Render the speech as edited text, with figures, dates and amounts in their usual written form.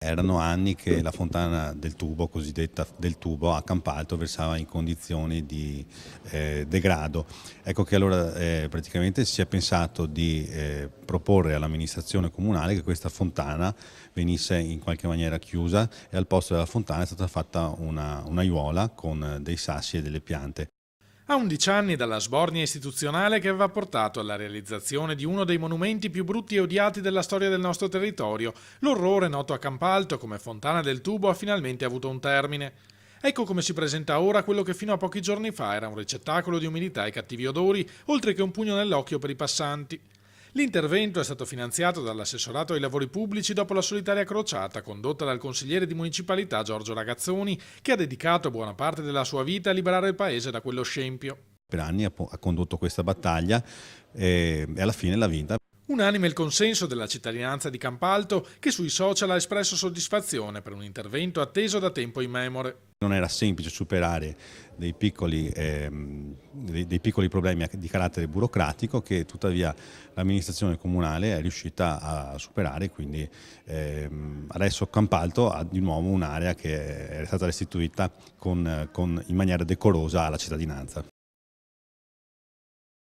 Erano anni che la fontana del tubo, cosiddetta del tubo, a Campalto versava in condizioni di degrado. Ecco che allora praticamente si è pensato di proporre all'amministrazione comunale che questa fontana venisse in qualche maniera chiusa e al posto della fontana è stata fatta una aiuola con dei sassi e delle piante. A 11 anni dalla sbornia istituzionale che aveva portato alla realizzazione di uno dei monumenti più brutti e odiati della storia del nostro territorio, l'orrore noto a Campalto come Fontana del Tubo ha finalmente avuto un termine. Ecco come si presenta ora quello che fino a pochi giorni fa era un ricettacolo di umidità e cattivi odori, oltre che un pugno nell'occhio per i passanti. L'intervento è stato finanziato dall'assessorato ai lavori pubblici dopo la solitaria crociata condotta dal consigliere di municipalità Giorgio Ragazzoni, che ha dedicato buona parte della sua vita a liberare il paese da quello scempio. Per anni ha condotto questa battaglia e alla fine l'ha vinta. Unanime il consenso della cittadinanza di Campalto, che sui social ha espresso soddisfazione per un intervento atteso da tempo immemore. Non era semplice superare dei piccoli problemi di carattere burocratico che tuttavia l'amministrazione comunale è riuscita a superare, quindi adesso Campalto ha di nuovo un'area che è stata restituita in maniera decorosa alla cittadinanza.